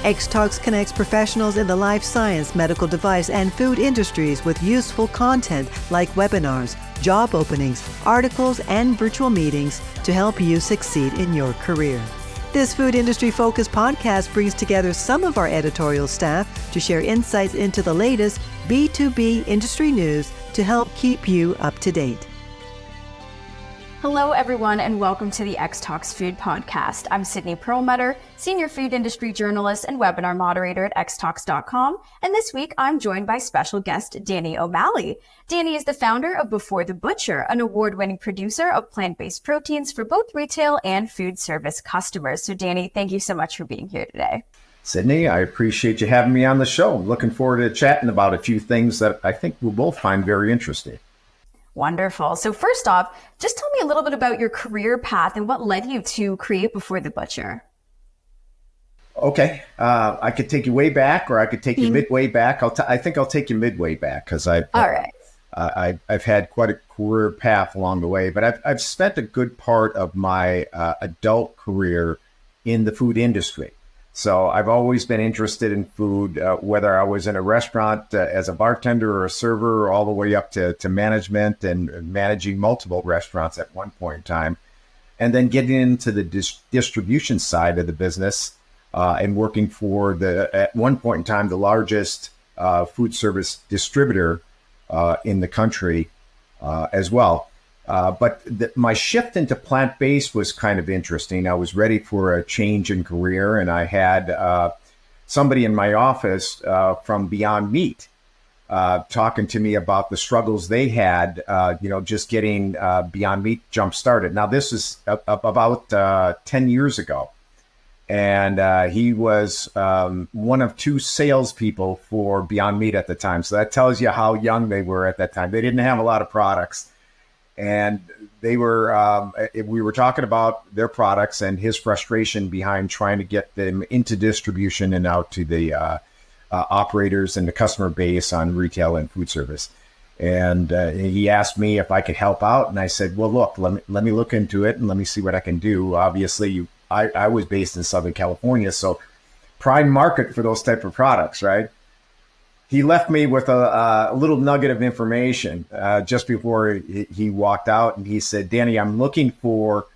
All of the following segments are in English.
Xtalks connects professionals in the life science, medical device, and food industries with useful content like webinars, job openings, articles, and virtual meetings to help you succeed in your career. This food industry-focused podcast brings together some of our editorial staff to share insights into the latest B2B industry news to help keep you up to date. Hello, everyone, and welcome to the Xtalks Food Podcast. I'm Sydney Perlmutter, Senior Food Industry Journalist and Webinar Moderator at Xtalks.com, and this week I'm joined by special guest Danny O'Malley. Danny is the founder of Before the Butcher, an award-winning producer of plant-based proteins for both retail and food service customers. So Danny, thank you so much for being here today. Sydney, I appreciate you having me on the show. I'm looking forward to chatting about a few things that I think we'll both find very interesting. Wonderful. So first off, just tell me a little bit about your career path and what led you to create Before the Butcher. Okay. I could take you way back, or I could take you midway back. I think I'll take you midway back because I've had quite a career path along the way, but I've spent a good part of my adult career in the food industry. So I've always been interested in food, whether I was in a restaurant as a bartender or a server, all the way up to management and managing multiple restaurants at one point in time. And then getting into the distribution side of the business and working for at one point in time, the largest food service distributor in the country as well. But my shift into plant-based was kind of interesting. I was ready for a change in career, and I had somebody in my office from Beyond Meat talking to me about the struggles they had, just getting Beyond Meat jump-started. Now, this is about 10 years ago, and he was one of two salespeople for Beyond Meat at the time. So that tells you how young they were at that time. They didn't have a lot of products. And they were, we were talking about their products and his frustration behind trying to get them into distribution and out to the operators and the customer base on retail and food service. And he asked me if I could help out. And I said, well, look, let me look into it and let me see what I can do. Obviously, I was based in Southern California, so prime market for those type of products, right? He left me with a little nugget of information just before he walked out. And he said, Danny, I'm looking for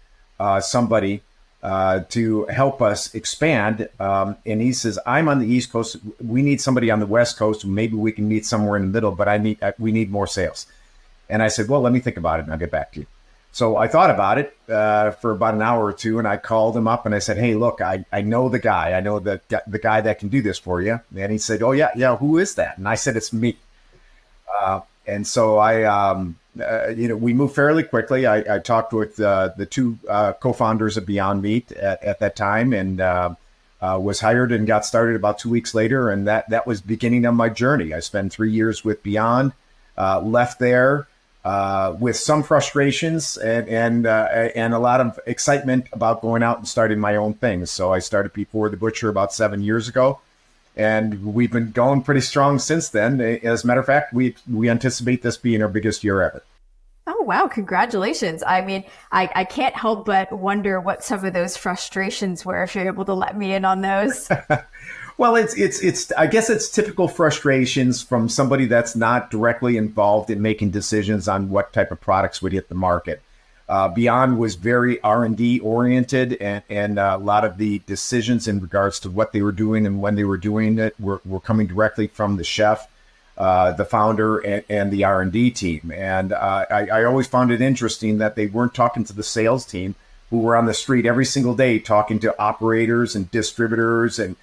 somebody to help us expand. And he says, I'm on the East Coast. We need somebody on the West Coast. Maybe we can meet somewhere in the middle, but we need more sales. And I said, well, let me think about it and I'll get back to you. So I thought about it for about an hour or two, and I called him up and I said, hey, look, I know the guy. I know the guy that can do this for you. And he said, oh, yeah, who is that? And I said, it's me. And so we moved fairly quickly. I talked with the two co-founders of Beyond Meat at that time and was hired and got started about 2 weeks later. And that was the beginning of my journey. I spent 3 years with Beyond, left there. With some frustrations and a lot of excitement about going out and starting my own things. So I started Before the Butcher about 7 years ago, and we've been going pretty strong since then. As a matter of fact, we anticipate this being our biggest year ever. Oh, wow. Congratulations. I mean, I can't help but wonder what some of those frustrations were, if you're able to let me in on those. Well, it's I guess it's typical frustrations from somebody that's not directly involved in making decisions on what type of products would hit the market. Beyond was very R&D oriented, and a lot of the decisions in regards to what they were doing and when they were doing it were coming directly from the chef, the founder, and the R&D team. And I always found it interesting that they weren't talking to the sales team, who were on the street every single day talking to operators and distributors and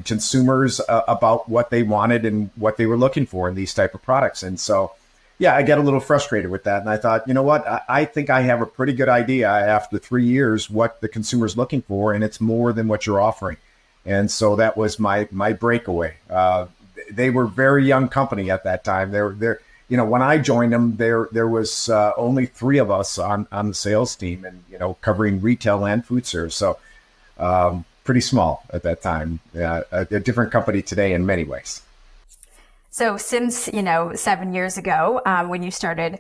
consumers about what they wanted and what they were looking for in these type of products. And so, yeah, I get a little frustrated with that. And I thought, you know what, I think I have a pretty good idea after 3 years what the consumer's looking for, and it's more than what you're offering. And so that was my breakaway. They were a very young company at that time. They're when I joined them, there was only 3 of us on the sales team, and covering retail and food service. So pretty small at that time. A different company today in many ways. So since 7 years ago, when you started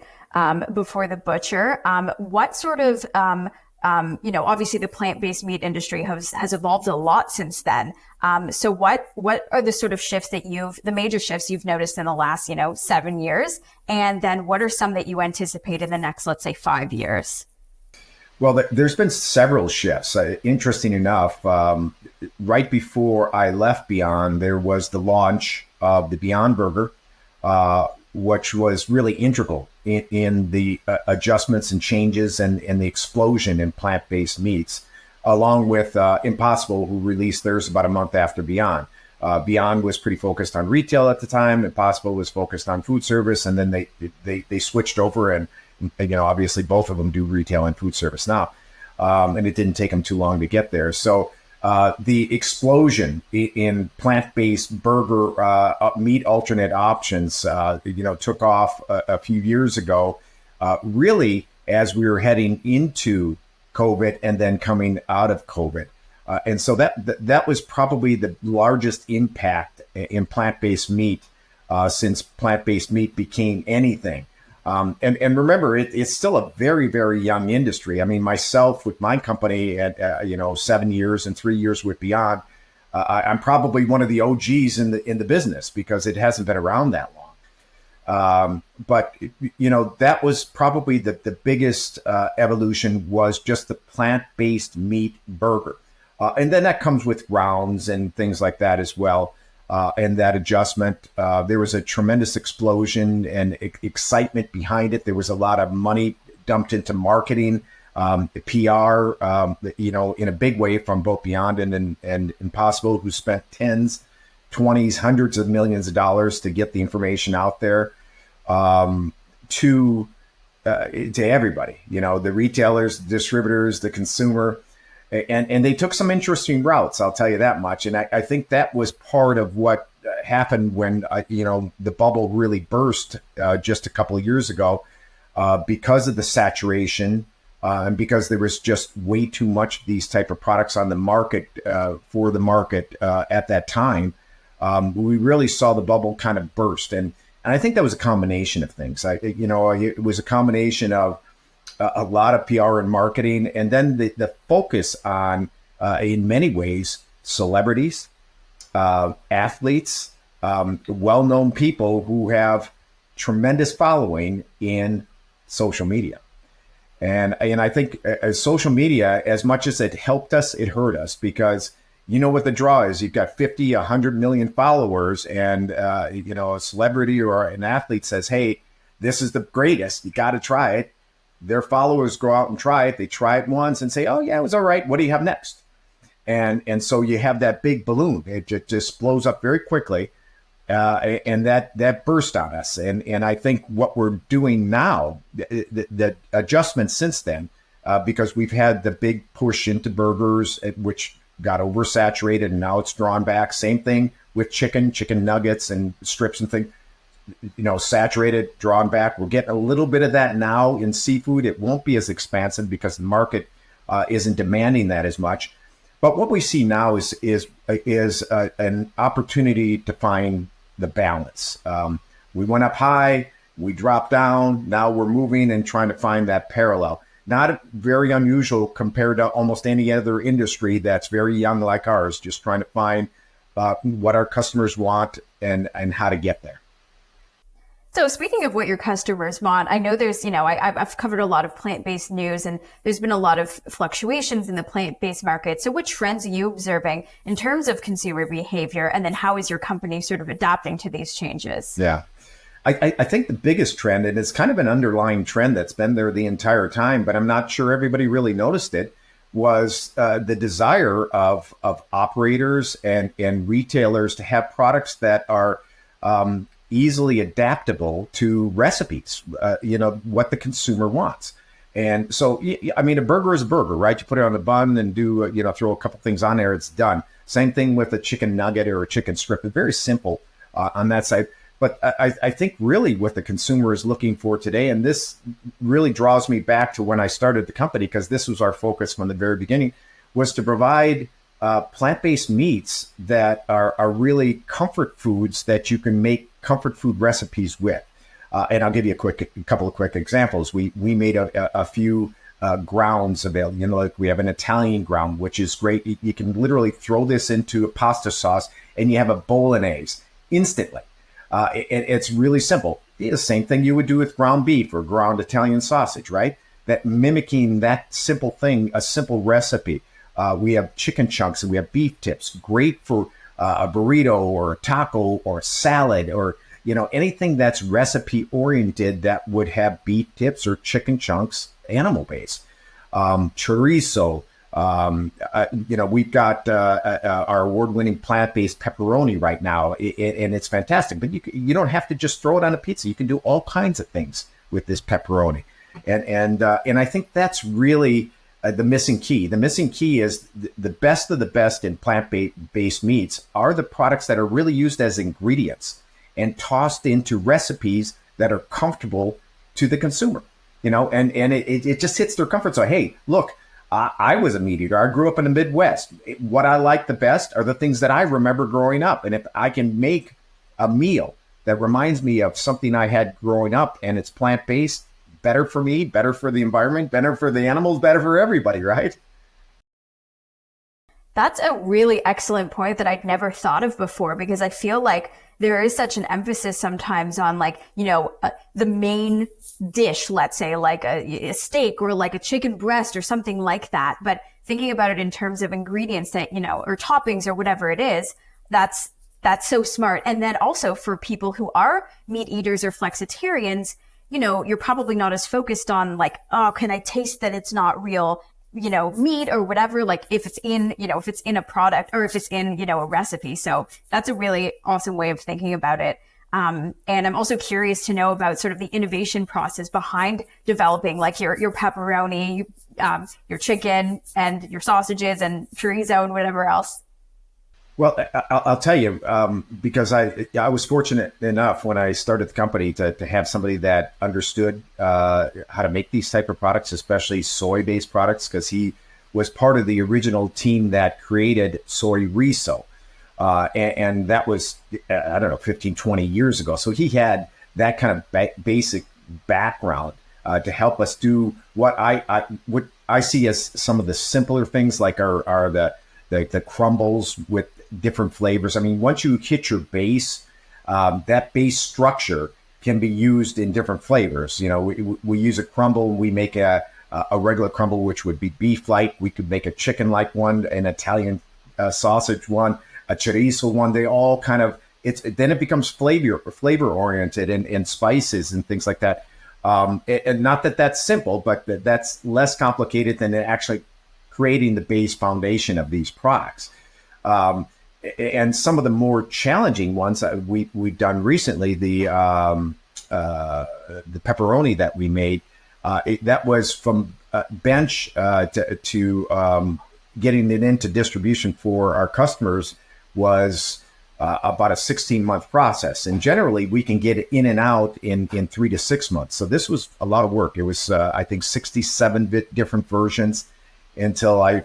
Before the Butcher, what sort of Obviously the plant-based meat industry has evolved a lot since then. So what are the sort of shifts the major shifts you've noticed in the last, 7 years? And then what are some that you anticipate in the next, let's say, 5 years? Well, there's been several shifts. Interesting enough, right before I left Beyond, there was the launch of the Beyond Burger, which was really integral in the adjustments and changes and the explosion in plant-based meats, along with Impossible, who released theirs about a month after Beyond. Beyond was pretty focused on retail at the time. Impossible was focused on food service, and then they switched over, and obviously both of them do retail and food service now, and it didn't take them too long to get there. So the explosion in plant-based burger meat alternate options, took off a few years ago, really as we were heading into COVID and then coming out of COVID. And so that was probably the largest impact in plant-based meat since plant-based meat became anything. And remember, it's still a very, very young industry. I mean, myself with my company at 7 years and 3 years with Beyond, I'm probably one of the OGs in the business because it hasn't been around that long. But that was probably the biggest evolution, was just the plant-based meat burger, and then that comes with rounds and things like that as well. And that adjustment, there was a tremendous explosion and excitement behind it. There was a lot of money dumped into marketing, PR, in a big way from both Beyond and Impossible, who spent tens, 20s, hundreds of millions of dollars to get the information out there to everybody, the retailers, the distributors, the consumer. And they took some interesting routes, I'll tell you that much. And I think that was part of what happened when, the bubble really burst just a couple of years ago, because of the saturation and because there was just way too much of these type of products on the market for the market at that time. We really saw the bubble kind of burst. And I think that was a combination of things. It was a combination of a lot of PR and marketing, and then the focus on, in many ways, celebrities, athletes, well-known people who have tremendous following in social media. And I think social media, as much as it helped us, it hurt us, because what the draw is. You've got 50, 100 million followers, and a celebrity or an athlete says, hey, this is the greatest, you got to try it. Their followers go out and try it. They try it once and say, oh, yeah, it was all right. What do you have next? And so you have that big balloon. It just blows up very quickly. And that burst on us. And I think what we're doing now, the adjustment since then, because we've had the big push into burgers, which got oversaturated, and now it's drawn back. Same thing with chicken nuggets and strips and things. Saturated, drawn back. We're getting a little bit of that now in seafood. It won't be as expansive because the market isn't demanding that as much. But what we see now is an opportunity to find the balance. We went up high, we dropped down. Now we're moving and trying to find that parallel. Not very unusual compared to almost any other industry that's very young like ours. Just trying to find what our customers want and how to get there. So speaking of what your customers want, I know there's, I've covered a lot of plant-based news, and there's been a lot of fluctuations in the plant-based market. So what trends are you observing in terms of consumer behavior? And then how is your company sort of adapting to these changes? Yeah, I think the biggest trend, and it's kind of an underlying trend that's been there the entire time, but I'm not sure everybody really noticed it, was the desire of operators and retailers to have products that are easily adaptable to recipes, what the consumer wants. And so, I mean, a burger is a burger, right? You put it on a bun and do, throw a couple things on there, it's done. Same thing with a chicken nugget or a chicken strip. It's very simple on that side. But I think really what the consumer is looking for today, and this really draws me back to when I started the company, because this was our focus from the very beginning, was to provide plant-based meats that are really comfort foods that you can make comfort food recipes with. And I'll give you a couple of quick examples. We made a few grounds available. You know, like we have an Italian ground, which is great. You can literally throw this into a pasta sauce and you have a bolognese instantly. It's really simple. It's the same thing you would do with ground beef or ground Italian sausage, right? That mimicking that simple thing, a simple recipe. We have chicken chunks and we have beef tips, great for a burrito or a taco or salad or, you know, anything that's recipe oriented that would have beef tips or chicken chunks, animal based. Chorizo, you know, we've got our award-winning plant-based pepperoni right now, and it's fantastic. But you don't have to just throw it on a pizza. You can do all kinds of things with this pepperoni, and I think that's really the missing key. The missing key is the best of the best in plant-based meats are the products that are really used as ingredients and tossed into recipes that are comfortable to the consumer. You know, and it just hits their comfort zone. Hey, look, I was a meat eater. I grew up in the Midwest. What I like the best are the things that I remember growing up. And if I can make a meal that reminds me of something I had growing up and it's plant-based, better for me, better for the environment, better for the animals, better for everybody, right? That's a really excellent point that I'd never thought of before, because I feel like there is such an emphasis sometimes on, like, you know, the main dish, let's say like a steak or like a chicken breast or something like that. But thinking about it in terms of ingredients that, you know, or toppings or whatever it is, that's so smart. And then also for people who are meat eaters or flexitarians, you know, you're probably not as focused on like, oh, can I taste that it's not real, you know, meat or whatever, like if it's in, you know, if it's in a product or if it's in, you know, a recipe. So that's a really awesome way of thinking about it. And I'm also curious to know about sort of the innovation process behind developing like your pepperoni, your chicken and your sausages and chorizo and whatever else. Well, I'll tell you, because I was fortunate enough when I started the company to have somebody that understood how to make these type of products, especially soy-based products, because he was part of the original team that created soy riso. And that was, I don't know, 15, 20 years ago. So he had that kind of basic background to help us do what I see as some of the simpler things, like are the crumbles with different flavors. I mean, once you hit your base, that base structure can be used in different flavors. You know, we use a crumble, we make a regular crumble, which would be beef-like. We could make a chicken-like one, an Italian sausage one, a chorizo one. They all kind of, then it becomes flavor oriented and spices and things like that. And not that that's simple, but that's less complicated than actually creating the base foundation of these products. And some of the more challenging ones we've done recently, the pepperoni that we made, that was from bench to getting it into distribution for our customers was about a 16-month process. And generally, we can get it in and out in 3 to 6 months. So this was a lot of work. It was, I think, 67 different versions until I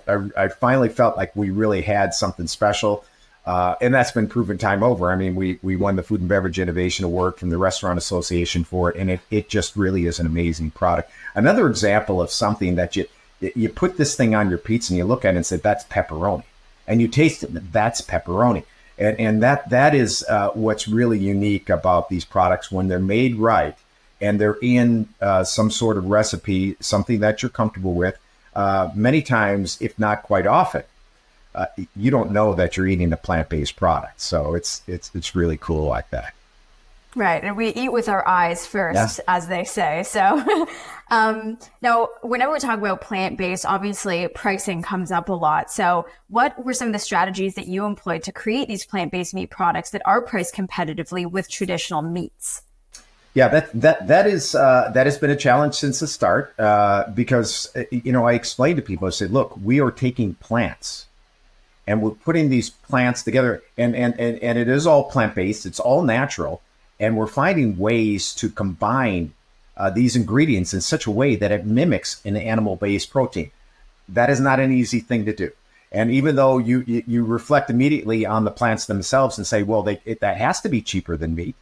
finally felt like we really had something special. And that's been proven time over. I mean, we won the Food and Beverage Innovation Award from the Restaurant Association for it, and it just really is an amazing product. Another example of something that you put this thing on your pizza and you look at it and say, that's pepperoni. And you taste it, and that's pepperoni. And that is what's really unique about these products when they're made right and they're in some sort of recipe, something that you're comfortable with. Many times, if not quite often, you don't know that you're eating a plant-based product. So it's really cool like that. Right. And we eat with our eyes first, as they say. So now, whenever we talk about plant-based, obviously pricing comes up a lot. So what were some of the strategies that you employed to create these plant-based meat products that are priced competitively with traditional meats? Yeah, that has been a challenge since the start because, I explained to people, I said, look, we are taking plants and we're putting these plants together and it is all plant-based. It's all natural. And we're finding ways to combine these ingredients in such a way that it mimics an animal-based protein. That is not an easy thing to do. And even though you reflect immediately on the plants themselves and say, well, that has to be cheaper than meat.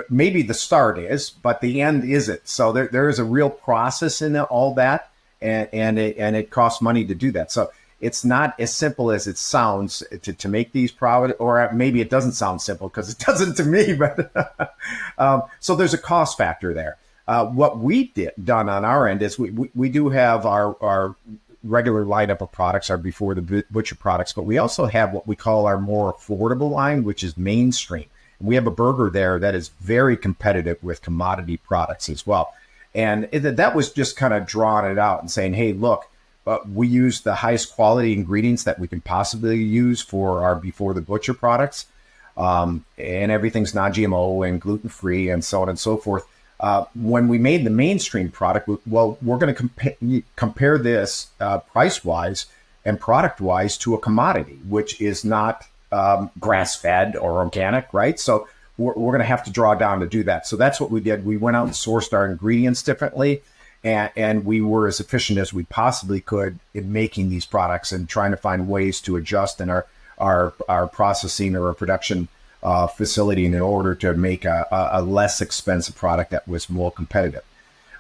maybe the start is, but the end isn't. So there is a real process in all that, and it costs money to do that. So it's not as simple as it sounds to make these product, or maybe it doesn't sound simple because it doesn't to me. But so there's a cost factor there. What we done on our end is we do have our regular lineup of products, our before the butcher products, but we also have what we call our more affordable line, which is mainstream. And we have a burger there that is very competitive with commodity products as well. And that was just kind of drawing it out and saying, hey, look, we use the highest quality ingredients that we can possibly use for our before the butcher products. And everything's non-GMO and gluten-free and so on and so forth. When we made the mainstream product, well, we're going to compare this price-wise and product-wise to a commodity, which is not grass-fed or organic, right? So we're going to have to draw down to do that. So that's what we did. We went out and sourced our ingredients differently, and we were as efficient as we possibly could in making these products and trying to find ways to adjust in our processing or our production facility in order to make a less expensive product that was more competitive.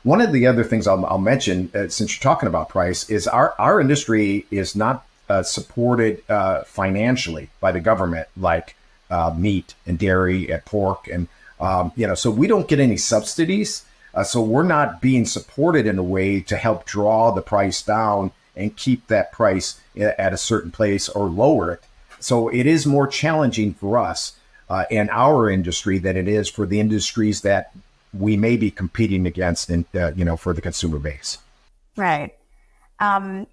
One of the other things I'll mention, since you're talking about price, is our industry is not supported financially by the government like meat and dairy and pork, and so we don't get any subsidies. So we're not being supported in a way to help draw the price down and keep that price at a certain place or lower it. So it is more challenging for us in our industry than it is for the industries that we may be competing against in, for the consumer base. Right. Now,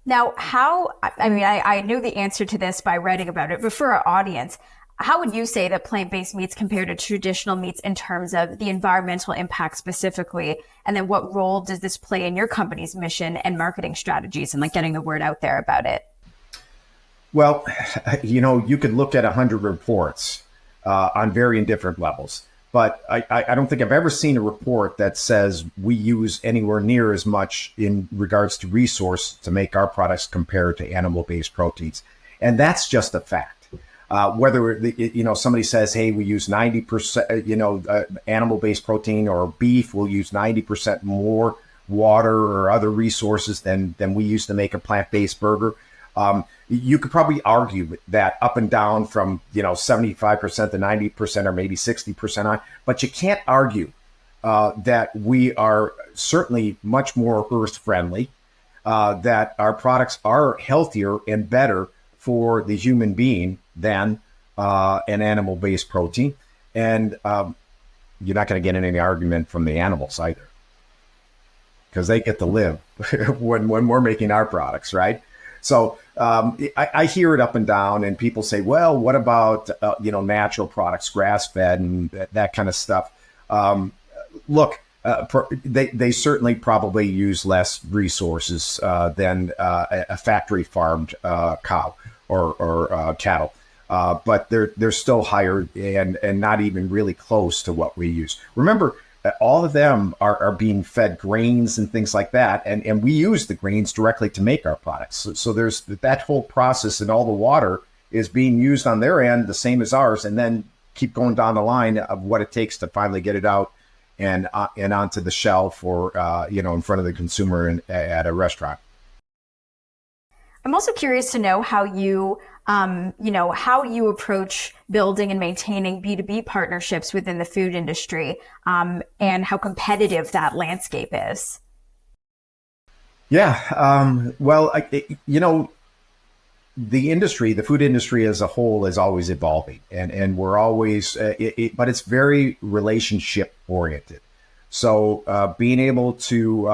I knew the answer to this by writing about it, but for our audience, how would you say that plant-based meats compare to traditional meats in terms of the environmental impact specifically? And then what role does this play in your company's mission and marketing strategies and getting the word out there about it? Well, you could look at 100 reports on varying different levels, but I don't think I've ever seen a report that says we use anywhere near as much in regards to resource to make our products compared to animal-based proteins. And that's just a fact. Whether somebody says, hey, we use 90%, animal-based protein, or beef will use 90% more water or other resources than we use to make a plant-based burger. You could probably argue that up and down from 75% to 90% or maybe 60% on, but you can't argue that we are certainly much more earth-friendly, that our products are healthier and better for the human being than an animal-based protein. And you're not going to get any argument from the animals either, because they get to live when we're making our products, right? So I hear it up and down, and people say, well, what about, natural products, grass-fed and that kind of stuff? Look, they certainly probably use less resources than a factory-farmed cow or cattle. But they're still higher and not even really close to what we use. Remember, all of them are being fed grains and things like that, and we use the grains directly to make our products. So there's that whole process, and all the water is being used on their end, the same as ours, and then keep going down the line of what it takes to finally get it out and onto the shelf or in front of the consumer at a restaurant. I'm also curious to know how you approach building and maintaining B2B partnerships within the food industry, and how competitive that landscape is. Yeah. Well, the food industry as a whole is always evolving, and we're always, but it's very relationship oriented. So being able to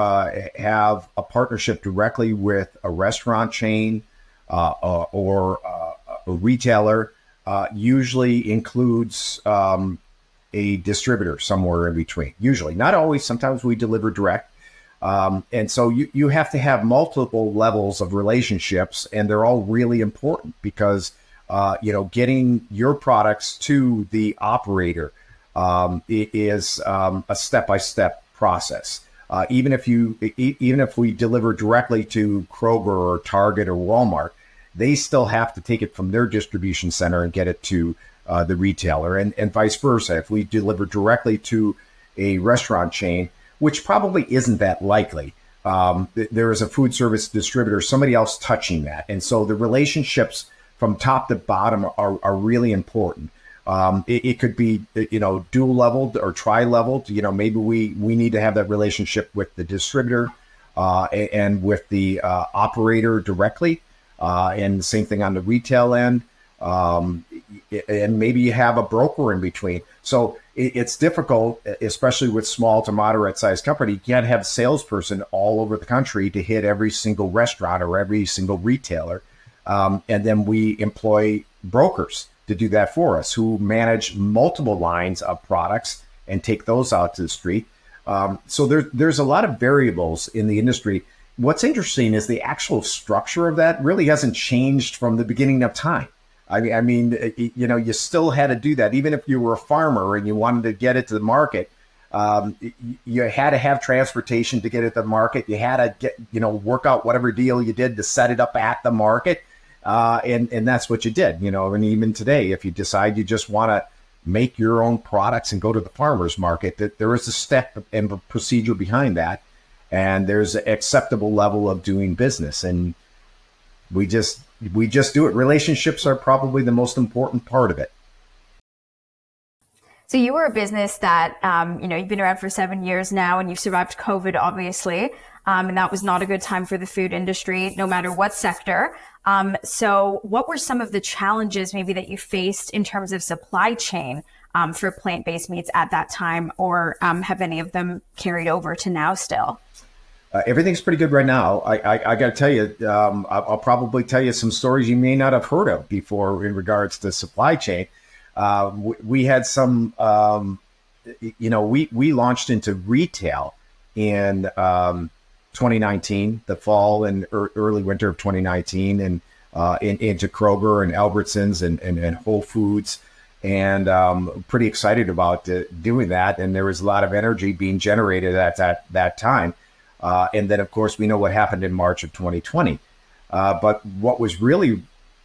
have a partnership directly with a restaurant chain or a retailer usually includes a distributor somewhere in between. Usually, not always. Sometimes we deliver direct. And so you have to have multiple levels of relationships, and they're all really important because, getting your products to the operator is a step-by-step process. Even if we deliver directly to Kroger or Target or Walmart, they still have to take it from their distribution center and get it to the retailer, and vice versa. If we deliver directly to a restaurant chain, which probably isn't that likely, there is a food service distributor, somebody else touching that. And so the relationships from top to bottom are really important. It could be, dual leveled or tri-leveled. Maybe we need to have that relationship with the distributor and with the operator directly, and the same thing on the retail end. And maybe you have a broker in between. So it's difficult, especially with small to moderate sized company. You can't have a salesperson all over the country to hit every single restaurant or every single retailer. And then we employ brokers to do that for us, who manage multiple lines of products and take those out to the street. So there's a lot of variables in the industry. What's interesting is the actual structure of that really hasn't changed from the beginning of time. I mean, you still had to do that. Even if you were a farmer and you wanted to get it to the market, you had to have transportation to get it to the market. You had to work out whatever deal you did to set it up at the market. And that's what you did, and even today, if you decide you just want to make your own products and go to the farmer's market, that there is a step and a procedure behind that. And there's an acceptable level of doing business. And we just do it. Relationships are probably the most important part of it. So you were a business that, you've been around for 7 years now, and you've survived COVID, obviously. And that was not a good time for the food industry, no matter what sector. So what were some of the challenges maybe that you faced in terms of supply chain for plant-based meats at that time, or have any of them carried over to now still? Everything's pretty good right now. I got to tell you, I'll probably tell you some stories you may not have heard of before in regards to supply chain. We had some, we launched into retail in 2019, the fall and early winter of 2019, and into Kroger and Albertsons and Whole Foods. And pretty excited about doing that. And there was a lot of energy being generated at that time. And then, of course, we know what happened in March of 2020. But what was really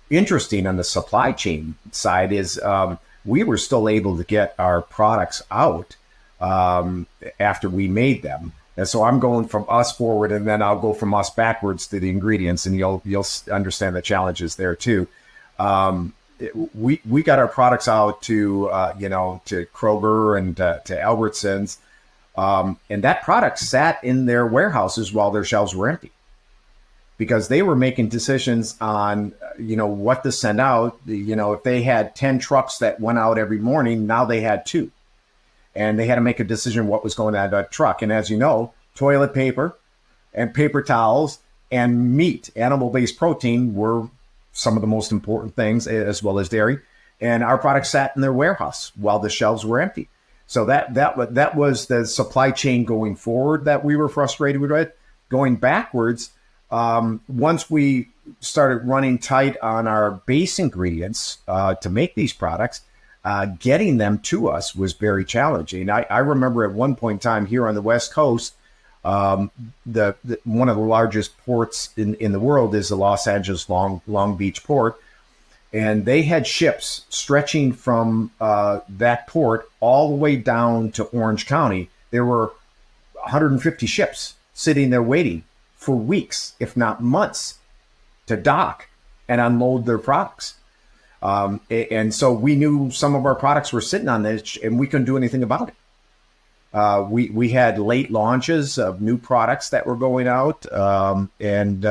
interesting on the supply chain side is we were still able to get our products out after we made them. And so I'm going from us forward, and then I'll go from us backwards to the ingredients, and you'll understand the challenges there too. We got our products out to Kroger and to Albertsons. And that product sat in their warehouses while their shelves were empty, because they were making decisions on, what to send out. If they had 10 trucks that went out every morning, now they had 2. And they had to make a decision what was going on that truck. And as you know, toilet paper and paper towels and meat, animal-based protein, were some of the most important things, as well as dairy. And our products sat in their warehouse while the shelves were empty. So that was the supply chain going forward that we were frustrated with. Going backwards, once we started running tight on our base ingredients to make these products, getting them to us was very challenging. I remember at one point in time here on the West Coast, one of the largest ports in the world is the Los Angeles Long Beach port. And they had ships stretching from that port all the way down to Orange County. There were 150 ships sitting there waiting for weeks, if not months, to dock and unload their products. And so we knew some of our products were sitting on this, and we couldn't do anything about it. We had late launches of new products that were going out, and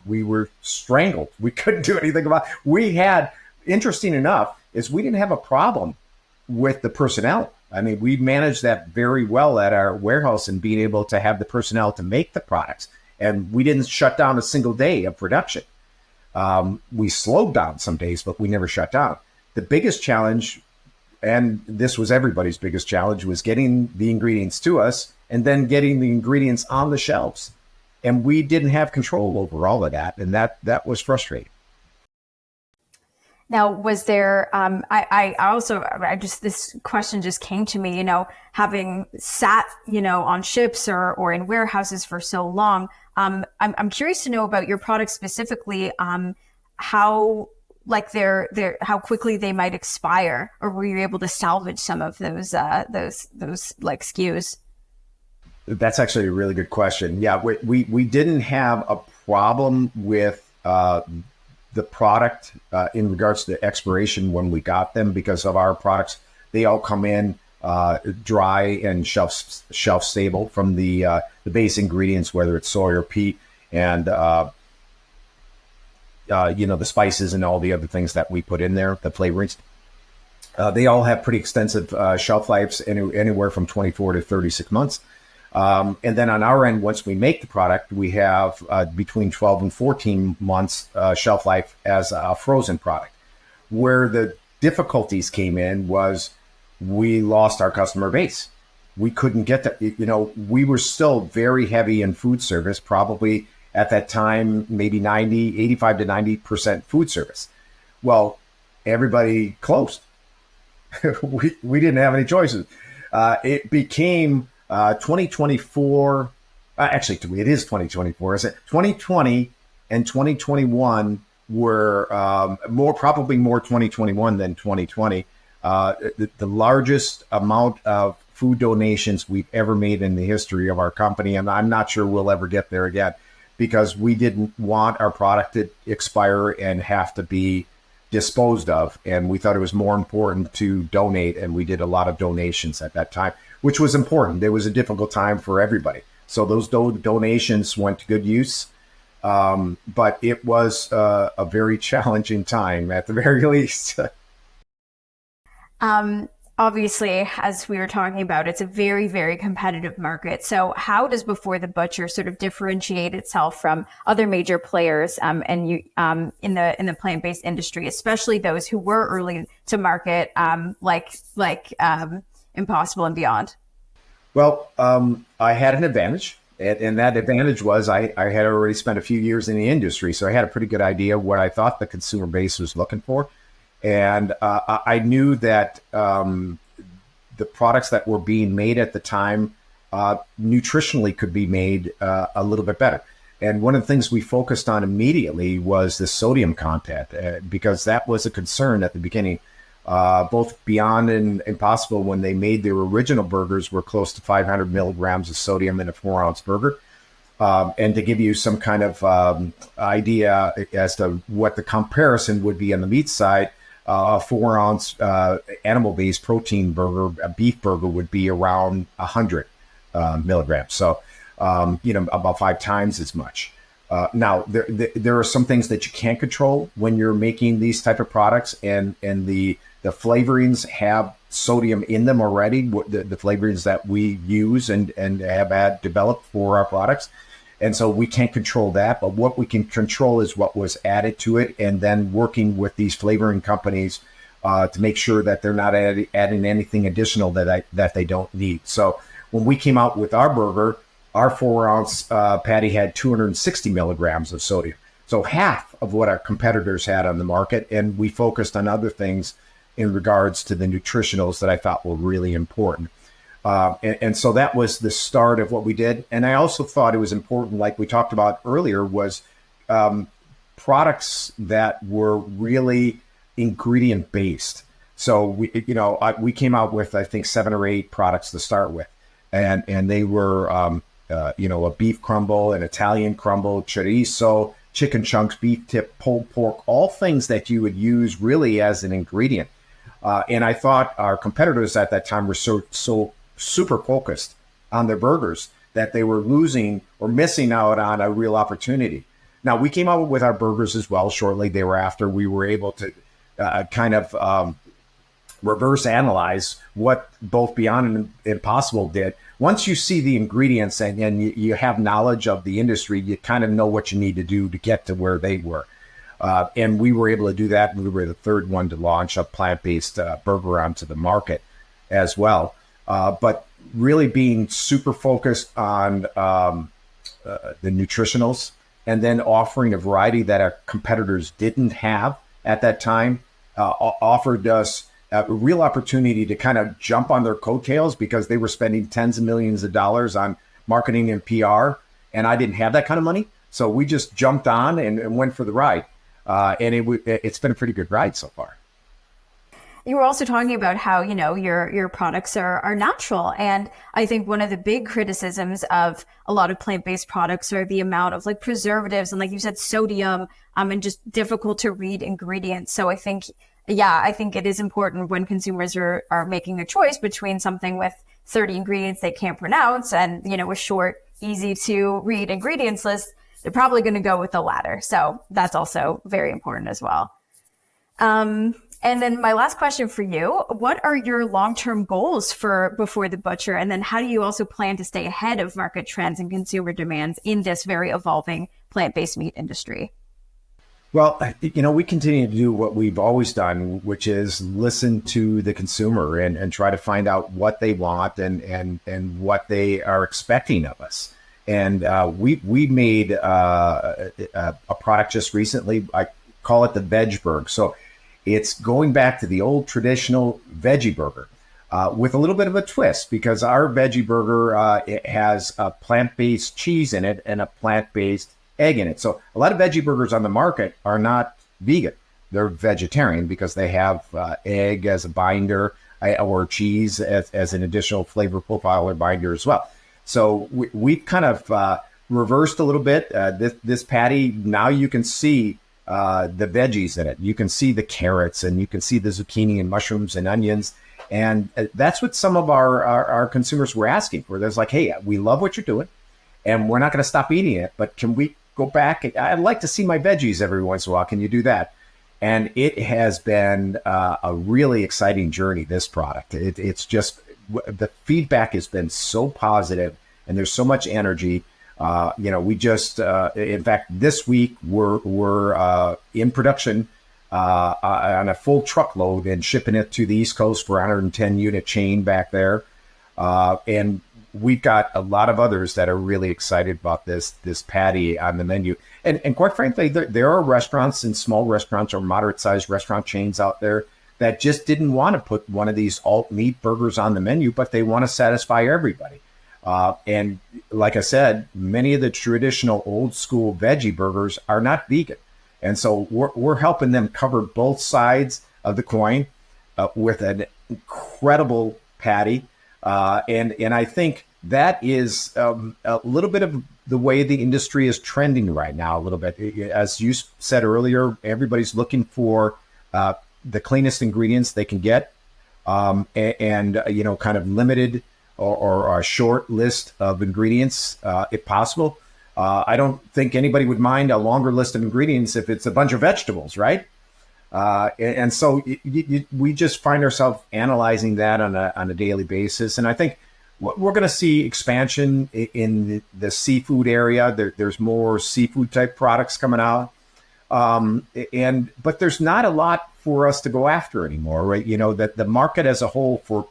we were strangled. We couldn't do anything about it. We had, interesting enough, is we didn't have a problem with the personnel. I mean, we managed that very well at our warehouse and being able to have the personnel to make the products. And we didn't shut down a single day of production. We slowed down some days, but we never shut down. The biggest challenge, and this was everybody's biggest challenge, was getting the ingredients to us and then getting the ingredients on the shelves. And we didn't have control over all of that. And that was frustrating. Now, was there, this question just came to me, having sat, on ships or in warehouses for so long. I'm curious to know about your product specifically. How like their how quickly they might expire, or were you able to salvage some of those like SKUs? That's actually a really good question. Yeah, we didn't have a problem with the product in regards to the expiration when we got them, because of our products. They all come in dry and shelf stable from the base ingredients, whether it's soy or peat, and the spices and all the other things that we put in there, the flavorings. They all have pretty extensive shelf lives, anywhere from 24 to 36 months. And then on our end, once we make the product, we have between 12 and 14 months shelf life as a frozen product. Where the difficulties came in was we lost our customer base. We couldn't get that. We were still very heavy in food service, probably at that time, maybe 85 to 90% food service. Well, everybody closed. we didn't have any choices. It became 2024. Actually, it is 2024. Is it 2020 and 2021 were probably more 2021 than 2020. The largest amount of food donations we've ever made in the history of our company, and I'm not sure we'll ever get there again, because we didn't want our product to expire and have to be disposed of, and we thought it was more important to donate, and we did a lot of donations at that time, which was important. It was a difficult time for everybody, so those donations went to good use, but it was a very challenging time at the very least. Obviously, as we were talking about, it's a very, very competitive market. So how does Before the Butcher sort of differentiate itself from other major players in the plant-based industry, especially those who were early to market, like Impossible and Beyond? Well, I had an advantage, and that advantage was I had already spent a few years in the industry, so I had a pretty good idea what I thought the consumer base was looking for. And I knew that the products that were being made at the time nutritionally could be made a little bit better. And one of the things we focused on immediately was the sodium content, because that was a concern at the beginning. Both Beyond and Impossible, when they made their original burgers, were close to 500 milligrams of sodium in a 4-ounce burger. And to give you some kind of idea as to what the comparison would be on the meat side, a 4-ounce animal-based protein burger, a beef burger, would be around 100 milligrams. So, about 5 times as much. Now, there are some things that you can't control when you're making these type of products, and the flavorings have sodium in them already, the flavorings that we use and have had developed for our products. And so we can't control that, but what we can control is what was added to it, and then working with these flavoring companies to make sure that they're not adding anything additional that they don't need. So when we came out with our burger, our 4-ounce patty had 260 milligrams of sodium, so half of what our competitors had on the market, and we focused on other things in regards to the nutritionals that I thought were really important. And so that was the start of what we did. And I also thought it was important, like we talked about earlier, was products that were really ingredient based. So we came out with, I think, 7 or 8 products to start with, and they were a beef crumble, an Italian crumble, chorizo, chicken chunks, beef tip, pulled pork, all things that you would use really as an ingredient. And I thought our competitors at that time were so super focused on their burgers that they were losing or missing out on a real opportunity. Now, we came out with our burgers as well shortly thereafter. We were able to reverse analyze what both Beyond and Impossible did. Once you see the ingredients and you have knowledge of the industry, you kind of know what you need to do to get to where they were. And we were able to do that. We were the third one to launch a plant-based burger onto the market as well. But really being super focused on the nutritionals, and then offering a variety that our competitors didn't have at that time, offered us a real opportunity to kind of jump on their coattails, because they were spending tens of millions of dollars on marketing and PR, and I didn't have that kind of money. So we just jumped on and went for the ride. And it's been a pretty good ride so far. You were also talking about how, your products are natural. And I think one of the big criticisms of a lot of plant-based products are the amount of like preservatives and, like you said, sodium, and just difficult to read ingredients. So I think it is important when consumers are making a choice between something with 30 ingredients they can't pronounce and, a short, easy to read ingredients list, they're probably going to go with the latter. So that's also very important as well. And then my last question for you, what are your long-term goals for Before the Butcher? And then how do you also plan to stay ahead of market trends and consumer demands in this very evolving plant-based meat industry? Well, we continue to do what we've always done, which is listen to the consumer and try to find out what they want and what they are expecting of us. And we made a product just recently. I call it the Vegburg. So it's going back to the old traditional veggie burger with a little bit of a twist, because our veggie burger it has a plant-based cheese in it and a plant-based egg in it. So a lot of veggie burgers on the market are not vegan. They're vegetarian because they have egg as a binder or cheese as an additional flavor profile or binder as well. So we've kind of reversed a little bit. This patty, now you can see the veggies in it. You can see the carrots and you can see the zucchini and mushrooms and onions. And that's what some of our consumers were asking for. There's like, hey, we love what you're doing and we're not going to stop eating it, but can we go back? I'd like to see my veggies every once in a while. Can you do that? And it has been a really exciting journey, this product. It's just, the feedback has been so positive and there's so much energy. We just, in fact, this week we're in production on a full truckload and shipping it to the East Coast for 110 unit chain back there. And we've got a lot of others that are really excited about this patty on the menu. And quite frankly, there are restaurants and small restaurants or moderate sized restaurant chains out there that just didn't want to put one of these alt meat burgers on the menu, but they want to satisfy everybody. And like I said, many of the traditional old school veggie burgers are not vegan. And so we're helping them cover both sides of the coin with an incredible patty. And I think that is a little bit of the way the industry is trending right now, a little bit. As you said earlier, everybody's looking for the cleanest ingredients they can get and kind of limited or a short list of ingredients, if possible. I don't think anybody would mind a longer list of ingredients if it's a bunch of vegetables, right? And so we just find ourselves analyzing that on a daily basis. And I think we're going to see expansion in the seafood area. There's more seafood type products coming out. But there's not a lot for us to go after anymore, right? That the market as a whole for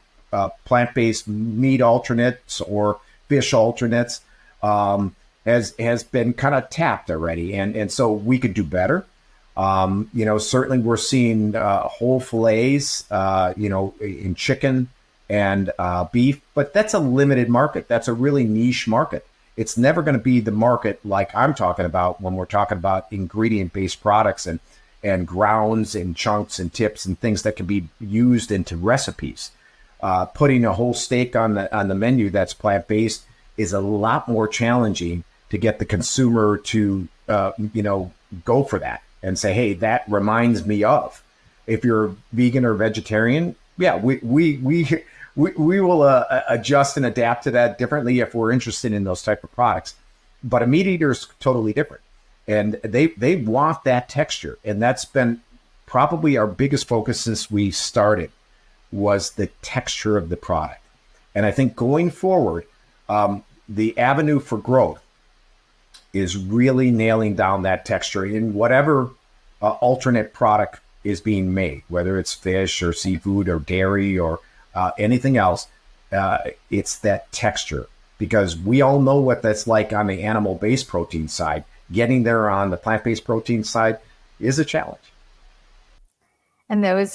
plant-based meat alternates or fish alternates has been kind of tapped already. And so we could do better. Certainly we're seeing whole fillets, in chicken and beef, but that's a limited market. That's a really niche market. It's never going to be the market like I'm talking about when we're talking about ingredient-based products and grounds and chunks and tips and things that can be used into recipes. Putting a whole steak on the menu that's plant-based is a lot more challenging to get the consumer to, go for that and say, hey, that reminds me of. If you're vegan or vegetarian, yeah, we will adjust and adapt to that differently if we're interested in those type of products. But a meat eater is totally different, and they want that texture, and that's been probably our biggest focus since we started, was the texture of the product. And I think going forward, the avenue for growth is really nailing down that texture in whatever alternate product is being made, whether it's fish or seafood or dairy or anything else. It's that texture, because we all know what that's like on the animal-based protein side. Getting there on the plant-based protein side is a challenge. And those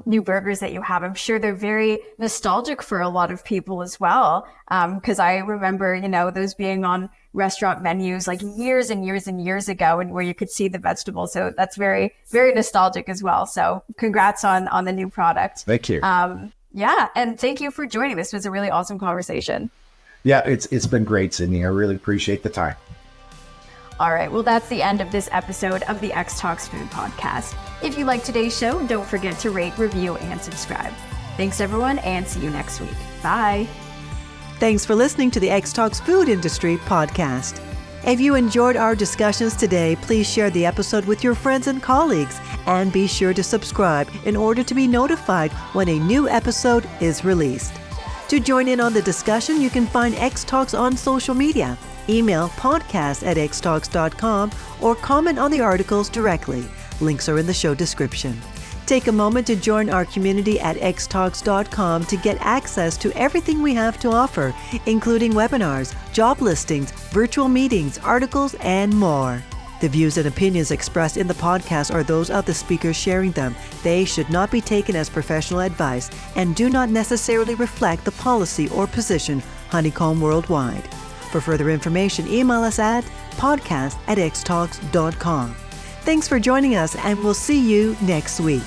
new burgers that you have, I'm sure they're very nostalgic for a lot of people as well. Because I remember, those being on restaurant menus like years and years and years ago, and where you could see the vegetables. So that's very, very nostalgic as well. So congrats on the new product. Thank you. Yeah. And thank you for joining. This was a really awesome conversation. Yeah, it's been great, Sydney. I really appreciate the time. All right. Well, that's the end of this episode of the Xtalks Food Podcast. If you like today's show, don't forget to rate, review, and subscribe. Thanks, everyone, and see you next week. Bye. Thanks for listening to the Xtalks Food Industry Podcast. If you enjoyed our discussions today, please share the episode with your friends and colleagues, and be sure to subscribe in order to be notified when a new episode is released. To join in on the discussion, you can find Xtalks on social media. Email podcast@xtalks.com or comment on the articles directly. Links are in the show description. Take a moment to join our community at xtalks.com to get access to everything we have to offer, including webinars, job listings, virtual meetings, articles, and more. The views and opinions expressed in the podcast are those of the speakers sharing them. They should not be taken as professional advice and do not necessarily reflect the policy or position Honeycomb Worldwide. For further information, email us at podcast@xtalks.com. Thanks for joining us, and we'll see you next week.